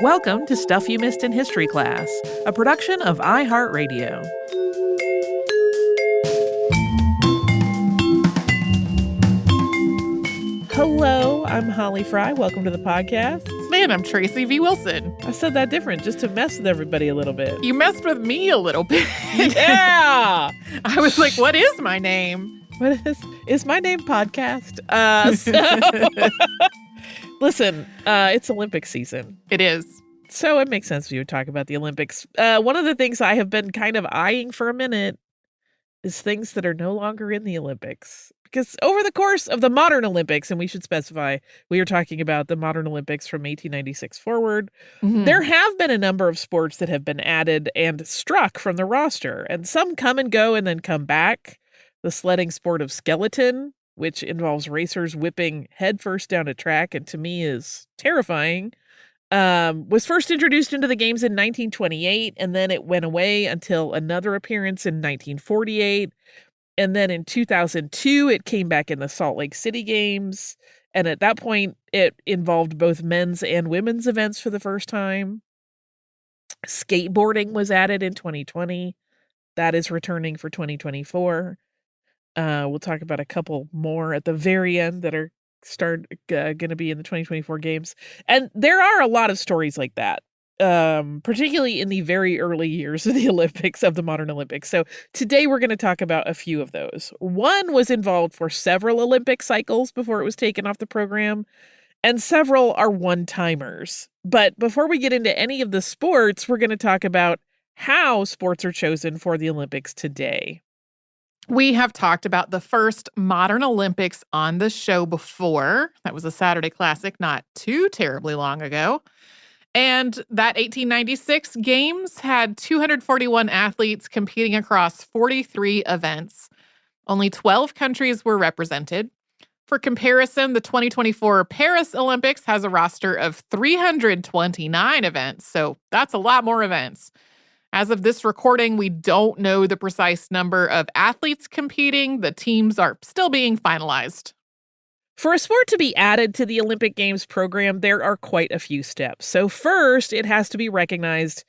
Welcome to Stuff You Missed in History Class, a production of iHeartRadio. Hello, I'm Holly Fry. Welcome to the podcast. Man, I'm Tracy V. Wilson. I said that different just to mess with everybody a little bit. You messed with me a little bit. Yeah! I was like, what is my name? What is my name podcast? Listen, it's Olympic season. It is. So it makes sense for you to talk about the Olympics. One of the things I have been kind of eyeing for a minute is things that are no longer in the Olympics. Because over the course of the modern Olympics, and we should specify, we are talking about the modern Olympics from 1896 forward, there have been a number of sports that have been added and struck from the roster. And some come and go and then come back. The sledding sport of skeleton, which involves racers whipping headfirst down a track, and to me is terrifying, was first introduced into the games in 1928, and then it went away until another appearance in 1948. And then in 2002, it came back in the Salt Lake City Games. And at that point, it involved both men's and women's events for the first time. Skateboarding was added in 2020. That is returning for 2024. We'll talk about a couple more at the very end that are going to be in the 2024 games. And there are a lot of stories like that, particularly in the very early years of the Olympics, of the modern Olympics. So today we're going to talk about a few of those. One was involved for several Olympic cycles before it was taken off the program, and several are one-timers. But before we get into any of the sports, we're going to talk about how sports are chosen for the Olympics today. We have talked about the first modern Olympics on the show before. That was a Saturday Classic not too terribly long ago. And that 1896 Games had 241 athletes competing across 43 events. Only 12 countries were represented. For comparison, the 2024 Paris Olympics has a roster of 329 events, so that's a lot more events. As of this recording, we don't know the precise number of athletes competing. The teams are still being finalized. For a sport to be added to the Olympic Games program, there are quite a few steps. So first, it has to be recognized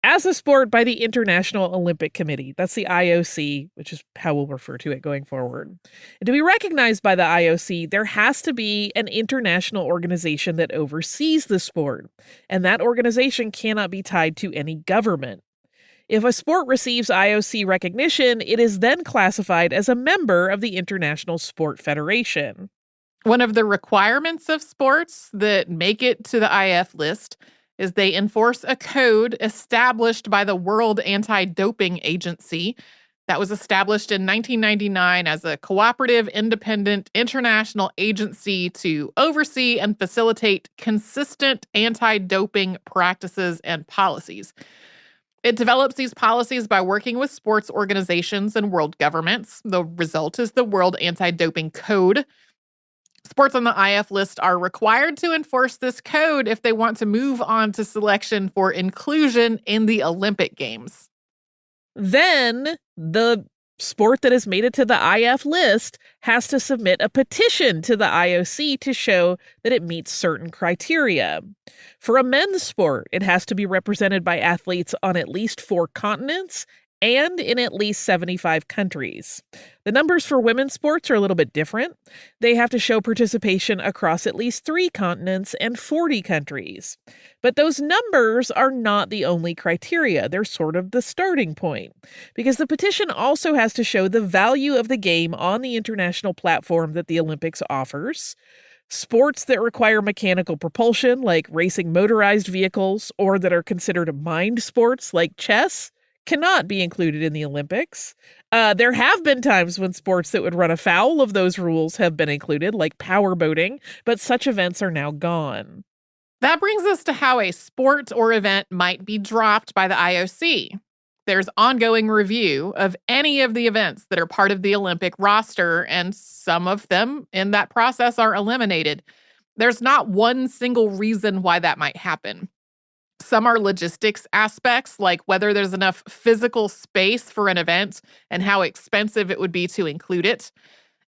as a sport by the International Olympic Committee. That's the IOC, which is how we'll refer to it going forward. And to be recognized by the IOC, there has to be an international organization that oversees the sport. And that organization cannot be tied to any government. If a sport receives IOC recognition, it is then classified as a member of the International Sport Federation. One of the requirements of sports that make it to the IF list is they enforce a code established by the World Anti-Doping Agency that was established in 1999 as a cooperative, independent international agency to oversee and facilitate consistent anti-doping practices and policies. It develops these policies by working with sports organizations and world governments. The result is the World Anti-Doping Code. Sports on the IF list are required to enforce this code if they want to move on to selection for inclusion in the Olympic Games. Then the sport that has made it to the IF list has to submit a petition to the IOC to show that it meets certain criteria. For a men's sport, it has to be represented by athletes on at least 4 continents and in at least 75 countries. The numbers for women's sports are a little bit different. They have to show participation across at least 3 continents and 40 countries. But those numbers are not the only criteria. They're sort of the starting point, because the petition also has to show the value of the game on the international platform that the Olympics offers. Sports that require mechanical propulsion, like racing motorized vehicles, or that are considered mind sports, like chess, cannot be included in the Olympics. There have been times when sports that would run afoul of those rules have been included, like power boating, but such events are now gone. That brings us to how a sport or event might be dropped by the IOC. There's ongoing review of any of the events that are part of the Olympic roster, and some of them in that process are eliminated. There's not one single reason why that might happen. Some are logistics aspects, like whether there's enough physical space for an event and how expensive it would be to include it.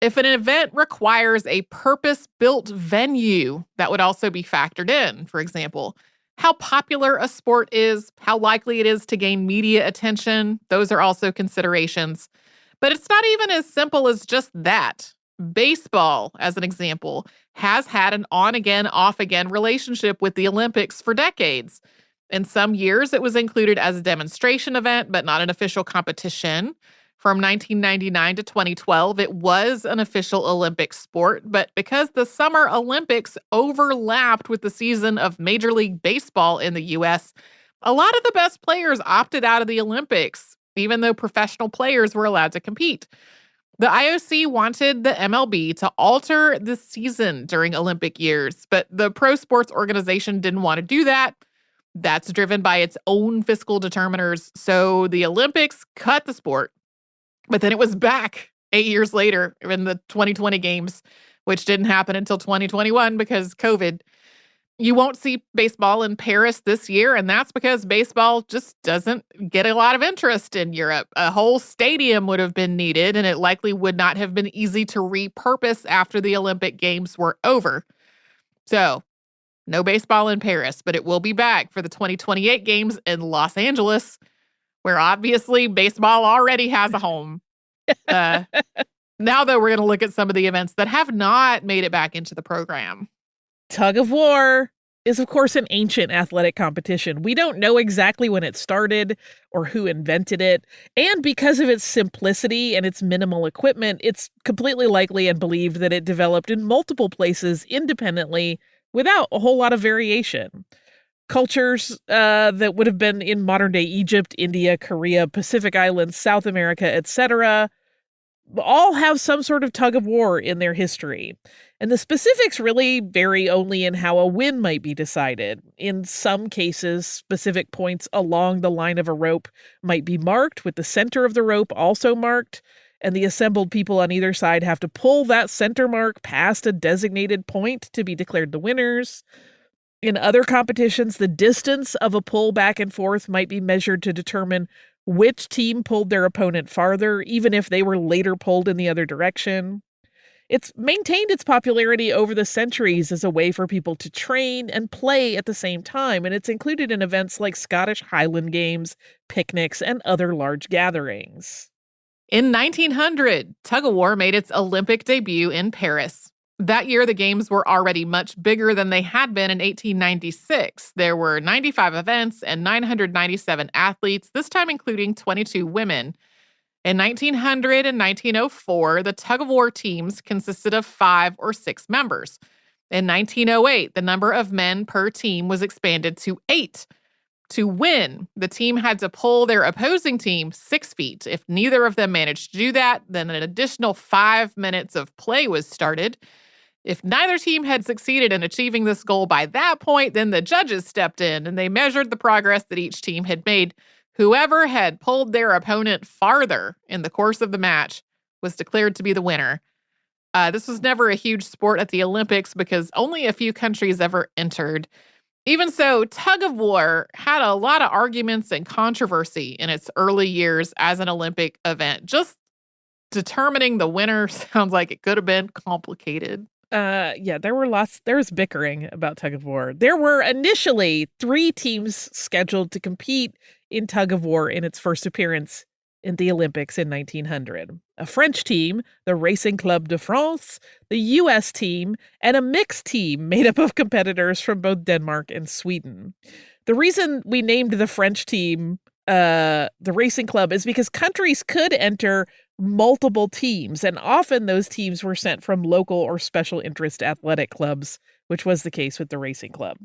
If an event requires a purpose-built venue, that would also be factored in. For example, How popular a sport is, how likely it is to gain media attention, those are also considerations. But it's not even as simple as just that. Baseball, as an example, has had an on-again, off-again relationship with the Olympics for decades. In some years, it was included as a demonstration event, but not an official competition. From 1999 to 2012, it was an official Olympic sport, but because the Summer Olympics overlapped with the season of Major League Baseball in the U.S., a lot of the best players opted out of the Olympics, even though professional players were allowed to compete. The IOC wanted the MLB to alter the season during Olympic years, but the pro sports organization didn't want to do that. That's driven by its own fiscal determiners, so the Olympics cut the sport. But then it was back 8 years later in the 2020 games, which didn't happen until 2021 because COVID. You won't see baseball in Paris this year, and that's because baseball just doesn't get a lot of interest in Europe. A whole stadium would have been needed, and it likely would not have been easy to repurpose after the Olympic Games were over. So, no baseball in Paris, but it will be back for the 2028 games in Los Angeles, where obviously baseball already has a home. Now, though, we're going to look at some of the events that have not made it back into the program. Tug of war is, of course, an ancient athletic competition. We don't know exactly when it started or who invented it. And because of its simplicity and its minimal equipment, it's completely likely and believed that it developed in multiple places independently without a whole lot of variation. Cultures that would have been in modern-day Egypt, India, Korea, Pacific Islands, South America, etc., all have some sort of tug of war in their history. And the specifics really vary only in how a win might be decided. In some cases, specific points along the line of a rope might be marked, with the center of the rope also marked, and the assembled people on either side have to pull that center mark past a designated point to be declared the winners. In other competitions, the distance of a pull back and forth might be measured to determine which team pulled their opponent farther, even if they were later pulled in the other direction. It's maintained its popularity over the centuries as a way for people to train and play at the same time, and it's included in events like Scottish Highland Games, picnics, and other large gatherings. In 1900, tug-of-war made its Olympic debut in Paris. That year, the games were already much bigger than they had been in 1896. There were 95 events and 997 athletes, this time including 22 women. In 1900 and 1904, the tug-of-war teams consisted of 5 or 6 members. In 1908, the number of men per team was expanded to 8. To win, the team had to pull their opposing team 6 feet. If neither of them managed to do that, then an additional 5 minutes of play was started. If neither team had succeeded in achieving this goal by that point, then the judges stepped in and they measured the progress that each team had made. Whoever had pulled their opponent farther in the course of the match was declared to be the winner. This was never a huge sport at the Olympics because only a few countries ever entered. Even so, tug-of-war had a lot of arguments and controversy in its early years as an Olympic event. Just determining the winner sounds like it could have been complicated. There was bickering about tug of war. There were initially 3 teams scheduled to compete in tug of war in its first appearance in the Olympics in 1900. A French team, the Racing Club de France, the U.S. team, and a mixed team made up of competitors from both Denmark and Sweden. The reason we named the French team the Racing Club is because countries could enter multiple teams, and often those teams were sent from local or special interest athletic clubs, which was the case with the Racing Club.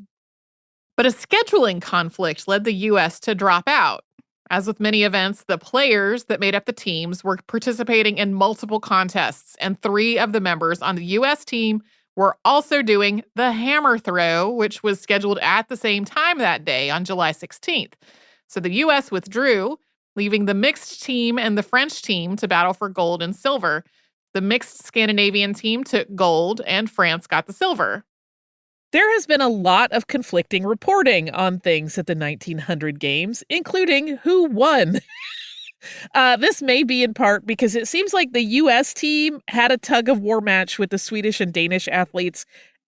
But a scheduling conflict led the U.S. to drop out. As with many events, the players that made up the teams were participating in multiple contests, and 3 of the members on the U.S. team were also doing the hammer throw, which was scheduled at the same time that day on July 16th. So the U.S. withdrew, leaving the mixed team and the French team to battle for gold and silver. The mixed Scandinavian team took gold, and France got the silver. There has been a lot of conflicting reporting on things at the 1900 games, including who won. This may be in part because it seems like the U.S. team had a tug-of-war match with the Swedish and Danish athletes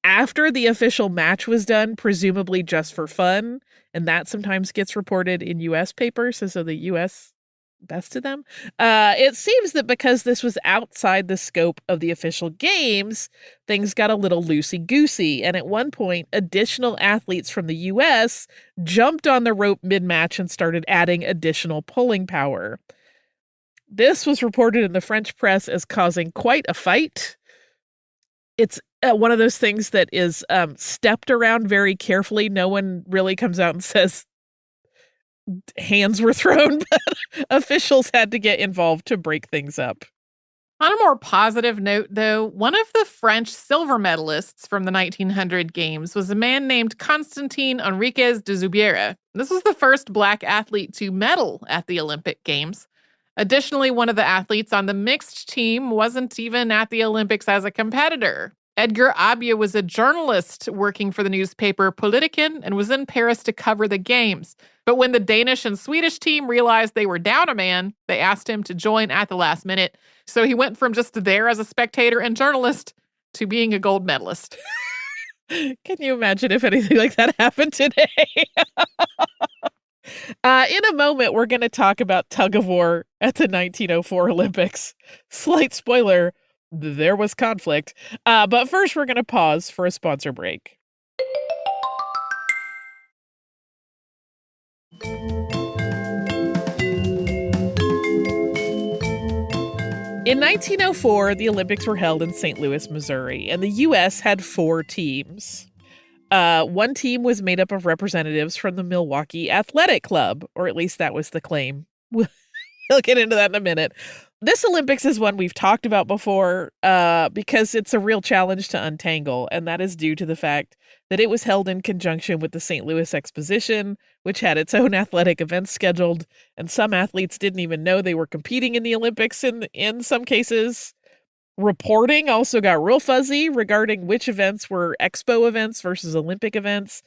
after the official match was done, presumably just for fun, and that sometimes gets reported in U.S. papers, so the U.S. bested them. It seems that because this was outside the scope of the official games, things got a little loosey-goosey, and at one point, additional athletes from the U.S. jumped on the rope mid-match and started adding additional pulling power. This was reported in the French press as causing quite a fight. It's one of those things that is stepped around very carefully. No one really comes out and says hands were thrown, but officials had to get involved to break things up. On a more positive note, though, one of the French silver medalists from the 1900 games was a man named Constantin Enriquez de Zubiera. This was the first Black athlete to medal at the Olympic Games. Additionally, one of the athletes on the mixed team wasn't even at the Olympics as a competitor. Edgar Abia was a journalist working for the newspaper Politiken and was in Paris to cover the games. But when the Danish and Swedish team realized they were down a man, they asked him to join at the last minute. So he went from just there as a spectator and journalist to being a gold medalist. Can you imagine if anything like that happened today? In a moment, we're going to talk about tug of war at the 1904 Olympics. Slight spoiler, there was conflict. But first, we're going to pause for a sponsor break. In 1904, the Olympics were held in St. Louis, Missouri, and the U.S. had 4 teams. One team was made up of representatives from the Milwaukee Athletic Club, or at least that was the claim. We'll get into that in a minute. This Olympics is one we've talked about before because it's a real challenge to untangle, and that is due to the fact that it was held in conjunction with the St. Louis Exposition, which had its own athletic events scheduled, and some athletes didn't even know they were competing in the Olympics in some cases. Reporting also got real fuzzy regarding which events were expo events versus Olympic events,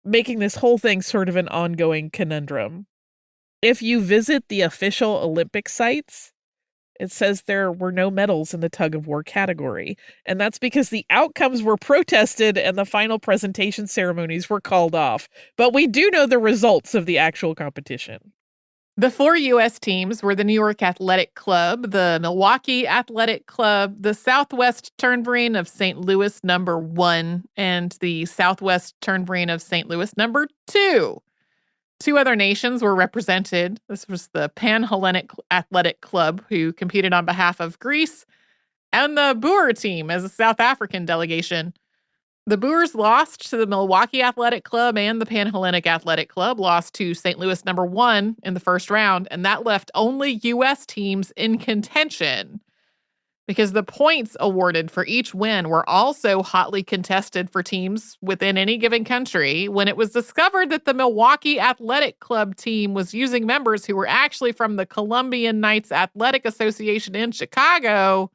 making this whole thing sort of an ongoing conundrum. If you visit the official Olympic sites, it says there were no medals in the tug of war category, and that's because the outcomes were protested and the final presentation ceremonies were called off. But we do know the results of the actual competition. The 4 U.S. teams were the New York Athletic Club, the Milwaukee Athletic Club, the Southwest Turnverein of St. Louis number 1, and the Southwest Turnverein of St. Louis number 2. 2 other nations were represented. This was the Pan-Hellenic Athletic Club, who competed on behalf of Greece, and the Boer team as a South African delegation. The Boers lost to the Milwaukee Athletic Club, and the Pan-Hellenic Athletic Club lost to St. Louis number 1 in the first round, and that left only U.S. teams in contention because the points awarded for each win were also hotly contested for teams within any given country. When it was discovered that the Milwaukee Athletic Club team was using members who were actually from the Columbian Knights Athletic Association in Chicago,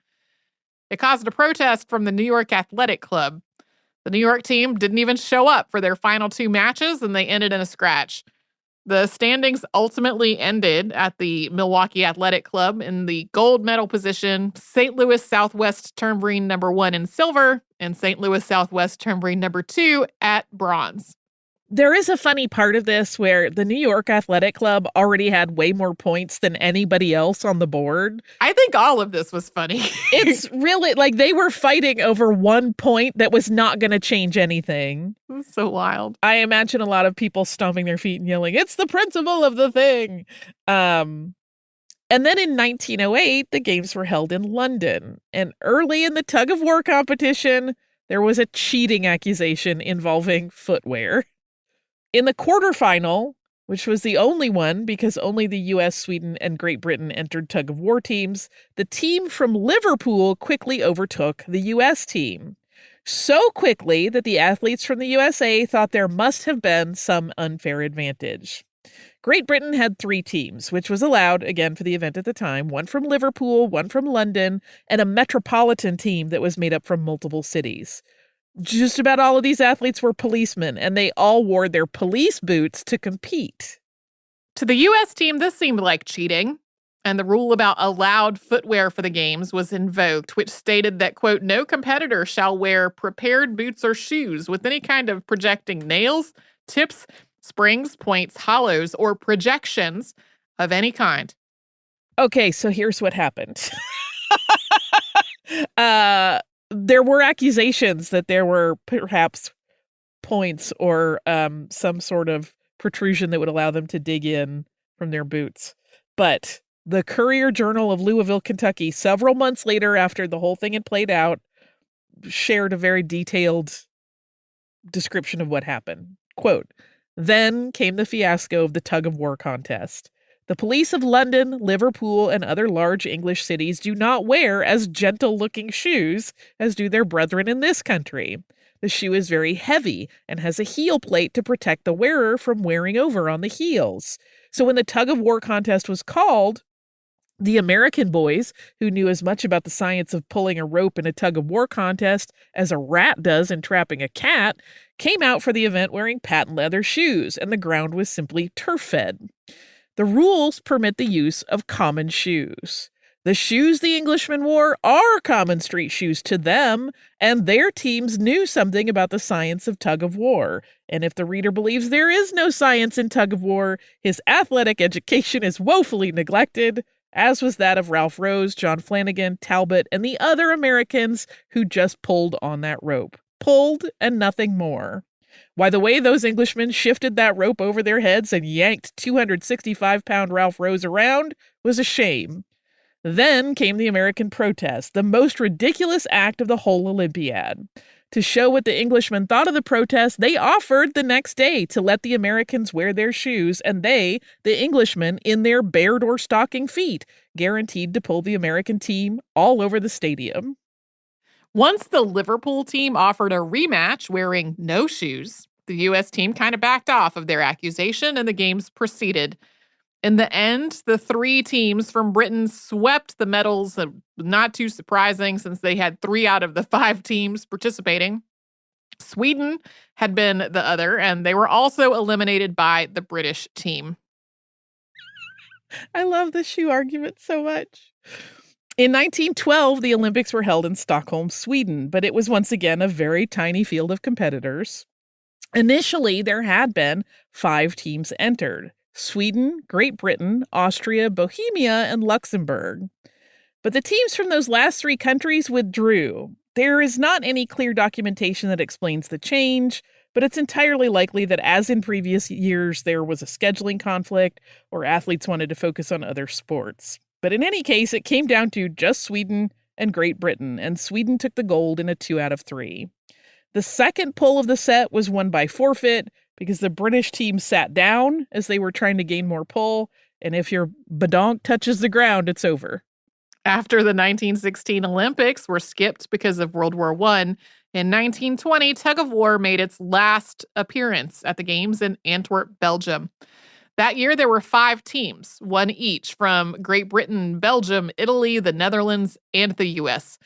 it caused a protest from the New York Athletic Club. The New York team didn't even show up for their final 2 matches, and they ended in a scratch. The standings ultimately ended at the Milwaukee Athletic Club in the gold medal position, St. Louis Southwest Turnverein number 1 in silver, and St. Louis Southwest Turnverein number 2 at bronze. There is a funny part of this where the New York Athletic Club already had way more points than anybody else on the board. I think all of this was funny. It's really like they were fighting over 1 point that was not going to change anything. It's so wild. I imagine a lot of people stomping their feet and yelling, "It's the principle of the thing." And then in 1908, the games were held in London. And early in the tug of war competition, there was a cheating accusation involving footwear. In the quarterfinal, which was the only one because only the US, Sweden, and Great Britain entered tug of war teams, the team from Liverpool quickly overtook the US team. So quickly that the athletes from the USA thought there must have been some unfair advantage. Great Britain had 3 teams, which was allowed, again, for the event at the time, 1 from Liverpool, 1 from London, and a metropolitan team that was made up from multiple cities. Just about all of these athletes were policemen, and they all wore their police boots to compete. To the U.S. team, this seemed like cheating. And the rule about allowed footwear for the games was invoked, which stated that, quote, no competitor shall wear prepared boots or shoes with any kind of projecting nails, tips, springs, points, hollows, or projections of any kind. Okay, so here's what happened. There were accusations that there were perhaps points or some sort of protrusion that would allow them to dig in from their boots. But the Courier-Journal of Louisville, Kentucky, several months later after the whole thing had played out, shared a very detailed description of what happened. Quote, then came the fiasco of the tug-of-war contest. The police of London, Liverpool, and other large English cities do not wear as gentle-looking shoes as do their brethren in this country. The shoe is very heavy and has a heel plate to protect the wearer from wearing over on the heels. So when the tug-of-war contest was called, the American boys, who knew as much about the science of pulling a rope in a tug-of-war contest as a rat does in trapping a cat, came out for the event wearing patent leather shoes, and the ground was simply turf-fed. The rules permit the use of common shoes. The shoes the Englishmen wore are common street shoes to them, and their teams knew something about the science of tug-of-war. And if the reader believes there is no science in tug-of-war, his athletic education is woefully neglected, as was that of Ralph Rose, John Flanagan, Talbot, and the other Americans who just pulled on that rope. Pulled and nothing more. Why, the way those Englishmen shifted that rope over their heads and yanked 265-pound Ralph Rose around was a shame. Then came the American protest, the most ridiculous act of the whole Olympiad. To show what the Englishmen thought of the protest, they offered the next day to let the Americans wear their shoes, and they, the Englishmen, in their bared or stocking feet, guaranteed to pull the American team all over the stadium. Once the Liverpool team offered a rematch wearing no shoes, the U.S. team kind of backed off of their accusation and the games proceeded. In the end, the three teams from Britain swept the medals, not too surprising since they had 3 out of the 5 teams participating. Sweden had been the other, and they were also eliminated by the British team. I love the shoe argument so much. In 1912, the Olympics were held in Stockholm, Sweden, but it was once again a very tiny field of competitors. Initially, there had been 5 teams entered: Sweden, Great Britain, Austria, Bohemia, and Luxembourg. But the teams from those last 3 countries withdrew. There is not any clear documentation that explains the change, but it's entirely likely that, as in previous years, there was a scheduling conflict or athletes wanted to focus on other sports. But in any case, it came down to just Sweden and Great Britain, and Sweden took the gold in a 2 out of 3. The second pull of the set was won by forfeit because the British team sat down as they were trying to gain more pull, and if your badonk touches the ground, it's over. After the 1916 Olympics were skipped because of World War I, in 1920, tug-of-war made its last appearance at the Games in Antwerp, Belgium. That year, there were 5 teams, 1 each from Great Britain, Belgium, Italy, the Netherlands, and the U.S.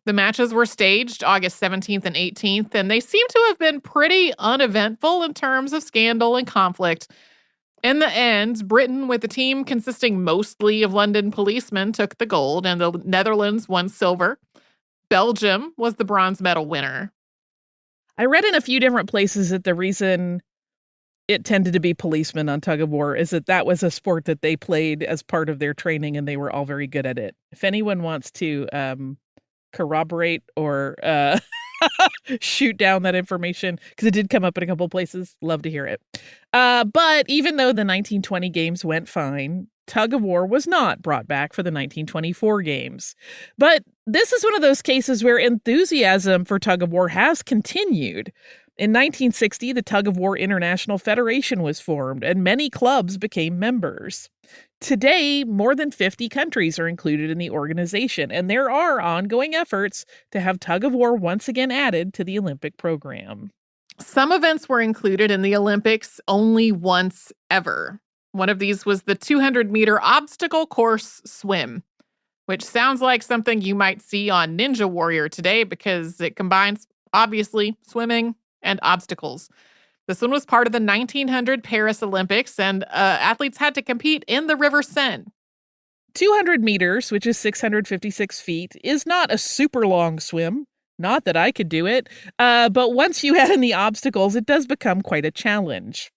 The matches were staged August 17th and 18th, and they seem to have been pretty uneventful in terms of scandal and conflict. In the end, Britain, with a team consisting mostly of London policemen, took the gold, and the Netherlands won silver. Belgium was the bronze medal winner. I read in a few different places that the reason it tended to be policemen on tug-of-war is that was a sport that they played as part of their training, and they were all very good at it. If anyone wants to corroborate or shoot down that information, because it did come up in a couple places, love to hear it. But even though the 1920 games went fine, tug-of-war was not brought back for the 1924 games. But this is one of those cases where enthusiasm for tug-of-war has continued. In 1960, the Tug-of-War International Federation was formed, and many clubs became members. Today, more than 50 countries are included in the organization, and there are ongoing efforts to have tug-of-war once again added to the Olympic program. Some events were included in the Olympics only once ever. One of these was the 200-meter obstacle course swim, which sounds like something you might see on Ninja Warrior today because it combines, obviously, swimming and obstacles. This one was part of the 1900 Paris Olympics, and athletes had to compete in the River Seine. 200 meters, which is 656 feet, is not a super long swim. Not that I could do it. But once you add in the obstacles, it does become quite a challenge.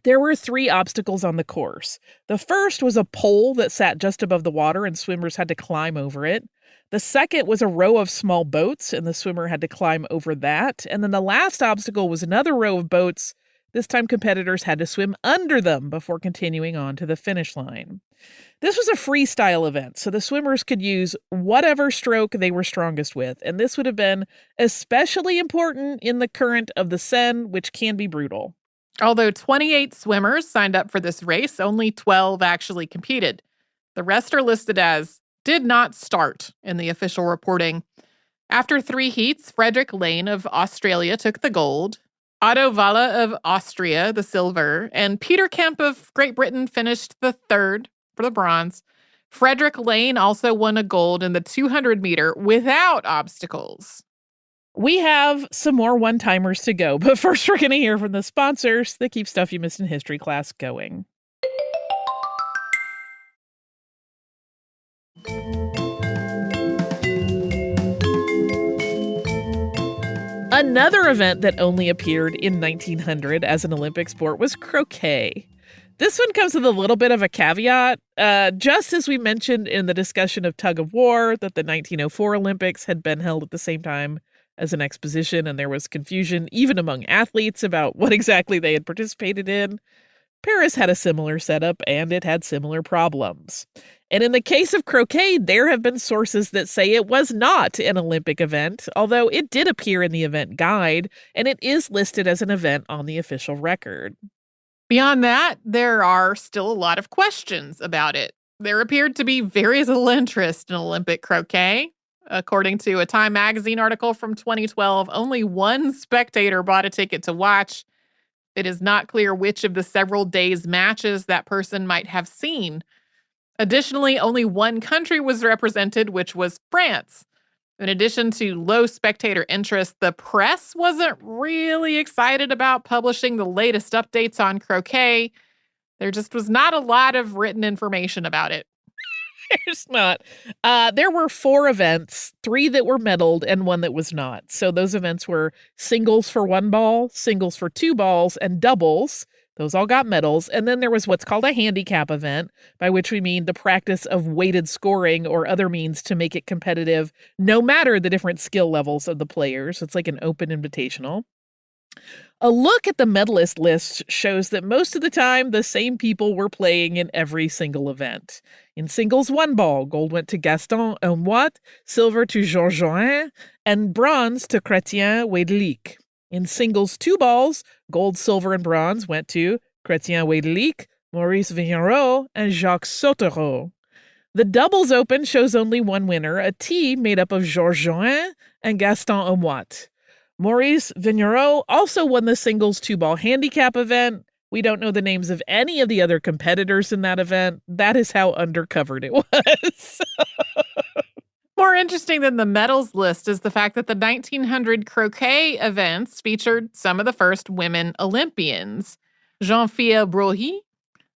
There were 3 obstacles on the course. The first was a pole that sat just above the water, and swimmers had to climb over it. The second was a row of small boats, and the swimmer had to climb over that. And then the last obstacle was another row of boats. This time, competitors had to swim under them before continuing on to the finish line. This was a freestyle event, so the swimmers could use whatever stroke they were strongest with, and this would have been especially important in the current of the Seine, which can be brutal. Although 28 swimmers signed up for this race, only 12 actually competed. The rest are listed as did not start in the official reporting. After 3 heats, Frederick Lane of Australia took the gold, Otto Walla of Austria the silver, and Peter Kemp of Great Britain finished the third for the bronze. Frederick Lane also won a gold in the 200-meter without obstacles. We have some more one-timers to go, but first we're going to hear from the sponsors that keep Stuff You Missed in History class going. Another event that only appeared in 1900 as an Olympic sport was croquet. This one comes with a little bit of a caveat. Just as we mentioned in the discussion of tug of war that the 1904 Olympics had been held at the same time as an exposition, and there was confusion even among athletes about what exactly they had participated in, Paris had a similar setup, and it had similar problems. And in the case of croquet, there have been sources that say it was not an Olympic event, although it did appear in the event guide, and it is listed as an event on the official record. Beyond that, there are still a lot of questions about it. There appeared to be very little interest in Olympic croquet. According to a Time magazine article from 2012, only one spectator bought a ticket to watch. It is not clear which of the several days' matches that person might have seen. Additionally, only one country was represented, which was France. In addition to low spectator interest, the press wasn't really excited about publishing the latest updates on croquet. There just was not a lot of written information about it. There's not. There were 4 events, 3 that were medaled and 1 that was not. So those events were singles for 1 ball, singles for 2 balls, and doubles. Those all got medals. And then there was what's called a handicap event, by which we mean the practice of weighted scoring or other means to make it competitive, no matter the different skill levels of the players. It's like an open invitational. A look at the medalist list shows that most of the time, the same people were playing in every single event. In singles 1 ball, gold went to Gaston Aumoit, silver to Georges Join, and bronze to Chrétien Wedelic. In singles 2 balls, gold, silver, and bronze went to Chrétien Wedelic, Maurice Vignereau, and Jacques Sautereau. The doubles open shows only one winner, a T made up of Georges Join and Gaston Aumoit. Maurice Vignereau also won the singles 2-ball handicap event. We don't know the names of any of the other competitors in that event. That is how undercovered it was. More interesting than the medals list is the fact that the 1900 croquet events featured some of the first women Olympians. Jean-Philelle Brohy,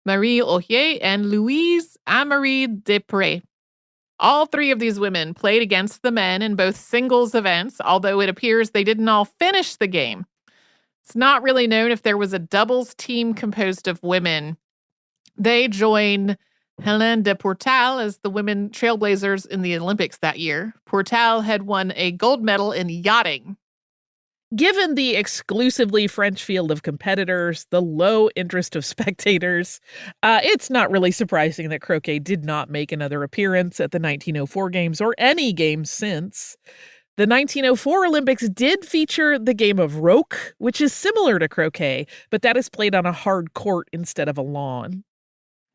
Marie Augier, and Louise Amarie Desprez. All 3 of these women played against the men in both singles events, although it appears they didn't all finish the game. It's not really known if there was a doubles team composed of women. They joined Hélène de Portal as the women trailblazers in the Olympics that year. Portal had won a gold medal in yachting. Given the exclusively French field of competitors, the low interest of spectators, it's not really surprising that croquet did not make another appearance at the 1904 games or any games since. The 1904 Olympics did feature the game of roque, which is similar to croquet, but that is played on a hard court instead of a lawn.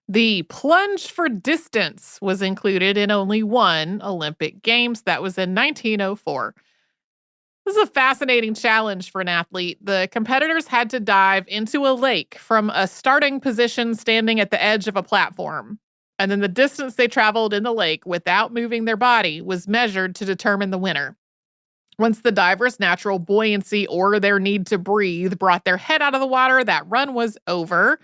The plunge for distance was included in only one Olympic Games. That was in 1904. This is a fascinating challenge for an athlete. The competitors had to dive into a lake from a starting position standing at the edge of a platform. And then the distance they traveled in the lake without moving their body was measured to determine the winner. Once the divers' natural buoyancy or their need to breathe brought their head out of the water, that run was over.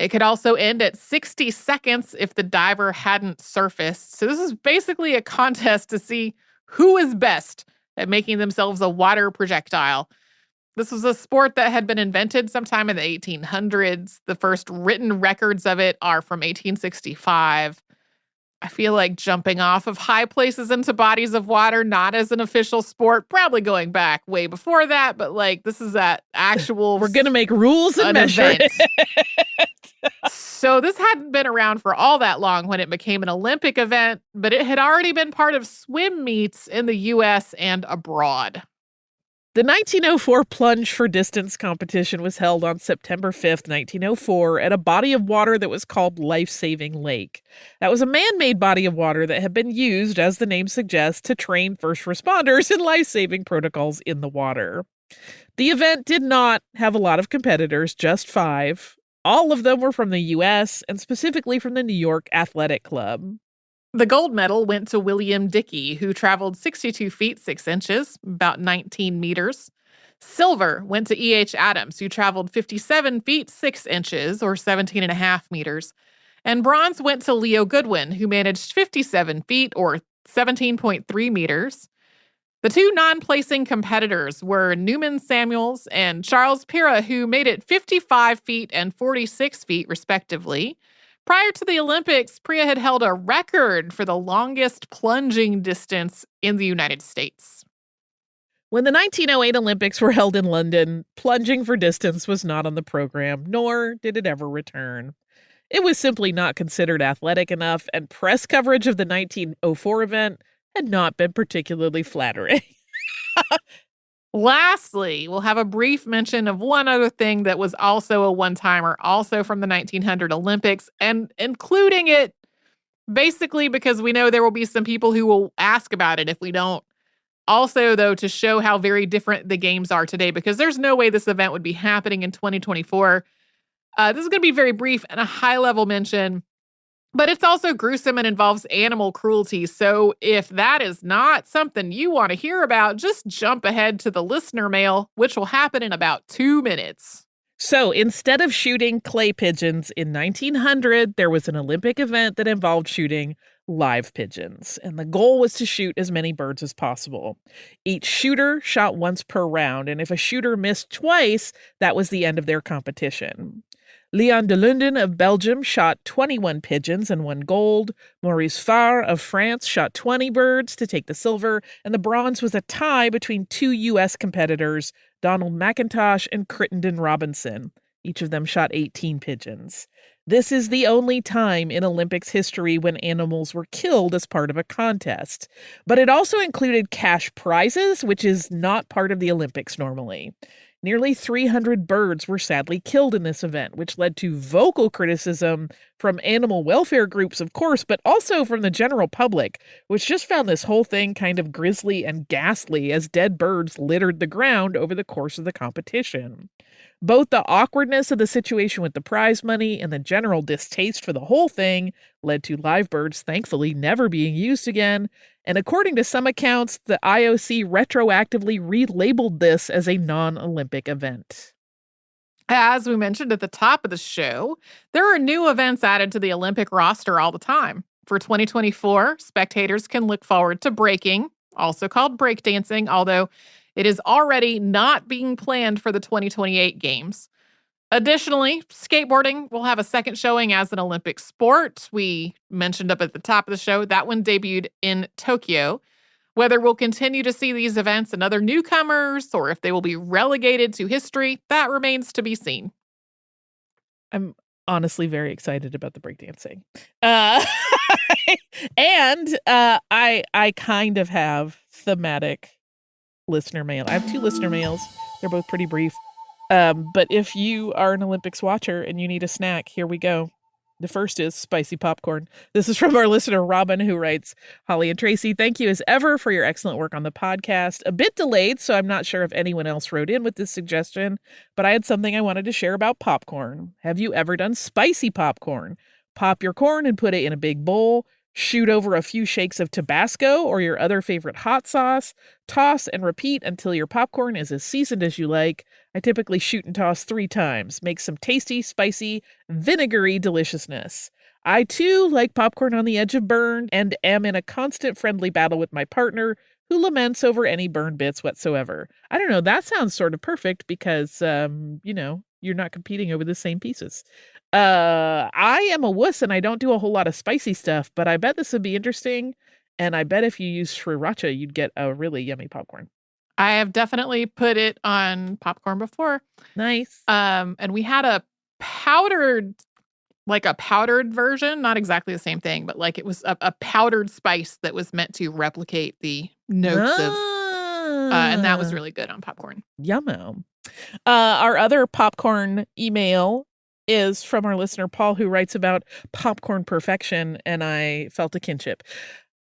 It could also end at 60 seconds if the diver hadn't surfaced. So this is basically a contest to see who is best at making themselves a water projectile. This was a sport that had been invented sometime in the 1800s. The first written records of it are from 1865. I feel like jumping off of high places into bodies of water, not as an official sport, probably going back way before that, but like this is that actual We're going to make rules and measure event. So this hadn't been around for all that long when it became an Olympic event, but it had already been part of swim meets in the US and abroad. The 1904 plunge for distance competition was held on September 5th, 1904, at a body of water that was called Life Saving Lake. That was a man-made body of water that had been used, as the name suggests, to train first responders in life-saving protocols in the water. The event did not have a lot of competitors, just 5. All of them were from the U.S., and specifically from the New York Athletic Club. The gold medal went to William Dickey, who traveled 62 feet 6 inches, about 19 meters. Silver went to E.H. Adams, who traveled 57 feet 6 inches, or 17.5 meters. And bronze went to Leo Goodwin, who managed 57 feet, or 17.3 meters. The 2 non-placing competitors were Newman Samuels and Charles Pira, who made it 55 feet and 46 feet, respectively. Prior to the Olympics, Priya had held a record for the longest plunging distance in the United States. When the 1908 Olympics were held in London, plunging for distance was not on the program, nor did it ever return. It was simply not considered athletic enough, and press coverage of the 1904 event had not been particularly flattering. Lastly, we'll have a brief mention of one other thing that was also a one-timer, also from the 1900 Olympics, and including it basically because we know there will be some people who will ask about it if we don't. Also, though, to show how very different the games are today, because there's no way this event would be happening in 2024. This is going to be very brief and a high-level mention, but it's also gruesome and involves animal cruelty. So if that is not something you want to hear about, just jump ahead to the listener mail, which will happen in about 2 minutes. So instead of shooting clay pigeons in 1900, there was an Olympic event that involved shooting live pigeons. And the goal was to shoot as many birds as possible. Each shooter shot once per round. And if a shooter missed twice, that was the end of their competition. Leon de Lunden of Belgium shot 21 pigeons and won gold. Maurice Farr of France shot 20 birds to take the silver. And the bronze was a tie between 2 U.S. competitors, Donald McIntosh and Crittenden Robinson. Each of them shot 18 pigeons. This is the only time in Olympics history when animals were killed as part of a contest. But it also included cash prizes, which is not part of the Olympics normally. Nearly 300 birds were sadly killed in this event, which led to vocal criticism from animal welfare groups, of course, but also from the general public, which just found this whole thing kind of grisly and ghastly as dead birds littered the ground over the course of the competition. Both the awkwardness of the situation with the prize money and the general distaste for the whole thing led to live birds thankfully never being used again. And according to some accounts, the IOC retroactively relabeled this as a non-Olympic event. As we mentioned at the top of the show, there are new events added to the Olympic roster all the time. For 2024, spectators can look forward to breaking, also called breakdancing, although it is already not being planned for the 2028 Games. Additionally, skateboarding will have a second showing as an Olympic sport. We mentioned up at the top of the show that one debuted in Tokyo. Whether we'll continue to see these events and other newcomers, or if they will be relegated to history, that remains to be seen. I'm honestly very excited about the breakdancing. And I kind of have thematic listener mail. I have 2 listener mails. They're both pretty brief. But if you are an Olympics watcher and you need a snack, here we go. The first is spicy popcorn. This is from our listener, Robin, who writes, Holly and Tracy, thank you as ever for your excellent work on the podcast. A bit delayed, so I'm not sure if anyone else wrote in with this suggestion, but I had something I wanted to share about popcorn. Have you ever done spicy popcorn? Pop your corn and put it in a big bowl. Shoot over a few shakes of Tabasco or your other favorite hot sauce. Toss and repeat until your popcorn is as seasoned as you like. I typically shoot and toss 3 times. Make some tasty, spicy, vinegary deliciousness. I, too, like popcorn on the edge of burn and am in a constant friendly battle with my partner who laments over any burn bits whatsoever. I don't know, that sounds sort of perfect because, you're not competing over the same pieces. I am a wuss and I don't do a whole lot of spicy stuff, but I bet this would be interesting. And I bet if you use sriracha, you'd get a really yummy popcorn. I have definitely put it on popcorn before. Nice. And we had a powdered version, not exactly the same thing, but like it was a powdered spice that was meant to replicate the notes of, and that was really good on popcorn. Yummo. Our other popcorn email is from our listener, Paul, who writes about popcorn perfection, and I felt a kinship.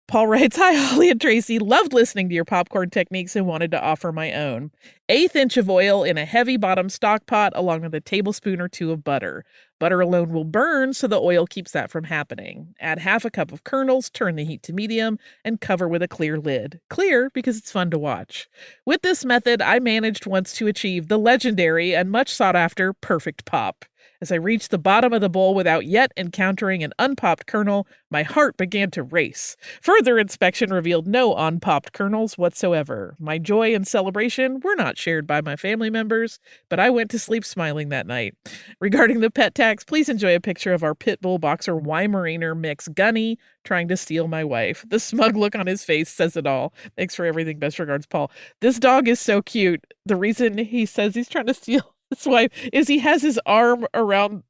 Paul writes, "Hi, Holly and Tracy. Loved listening to your popcorn techniques and wanted to offer my own. 1/8 inch of oil in a heavy bottom stock pot along with a tablespoon or 2 of butter. Butter alone will burn, so the oil keeps that from happening. Add 1/2 cup of kernels, turn the heat to medium, and cover with a clear lid. Clear because it's fun to watch. With this method, I managed once to achieve the legendary and much sought after perfect pop. As I reached the bottom of the bowl without yet encountering an unpopped kernel, my heart began to race. Further inspection revealed no unpopped kernels whatsoever. My joy and celebration were not shared by my family members, but I went to sleep smiling that night. Regarding the pet tax, please enjoy a picture of our pit bull boxer Weimaraner mix Gunny trying to steal my wife. The smug look on his face says it all. Thanks for everything. Best regards, Paul." This dog is so cute. The reason he says he's trying to steal his wife is he has his arm around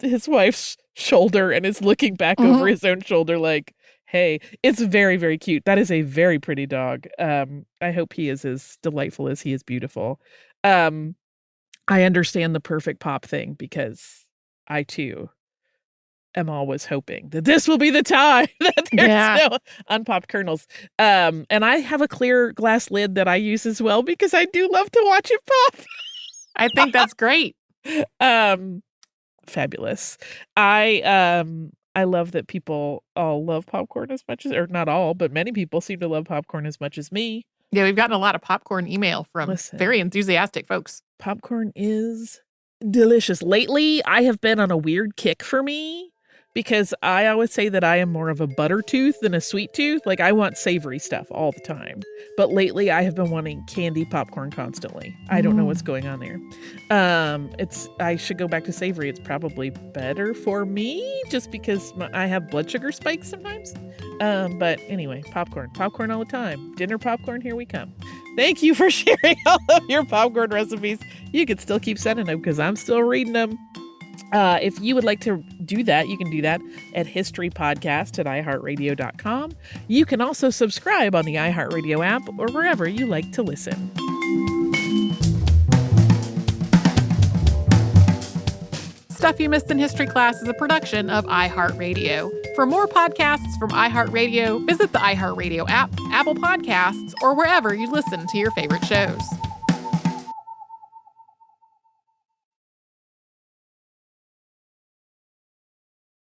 his wife's shoulder and is looking back over his own shoulder like, hey, it's very, very cute. That is a very pretty dog. I hope he is as delightful as he is beautiful. I understand the perfect pop thing because I too am always hoping that this will be the time that there's no unpopped kernels. And I have a clear glass lid that I use as well because I do love to watch it pop. I think that's great. Fabulous. I love that people all love popcorn as much as, or not all, but many people seem to love popcorn as much as me. Yeah, we've gotten a lot of popcorn email from very enthusiastic folks. Popcorn is delicious. Lately, I have been on a weird kick for me because I always say that I am more of a butter tooth than a sweet tooth. Like I want savory stuff all the time. But lately I have been wanting candy popcorn constantly. I don't know what's going on there. I should go back to savory. It's probably better for me just because I have blood sugar spikes sometimes. But anyway, popcorn all the time. Dinner popcorn, here we come. Thank you for sharing all of your popcorn recipes. You can still keep sending them because I'm still reading them. If you would like to do that, you can do that at historypodcast@iHeartRadio.com. You can also subscribe on the iHeartRadio app or wherever you like to listen. Stuff You Missed in History Class is a production of iHeartRadio. For more podcasts from iHeartRadio, visit the iHeartRadio app, Apple Podcasts, or wherever you listen to your favorite shows.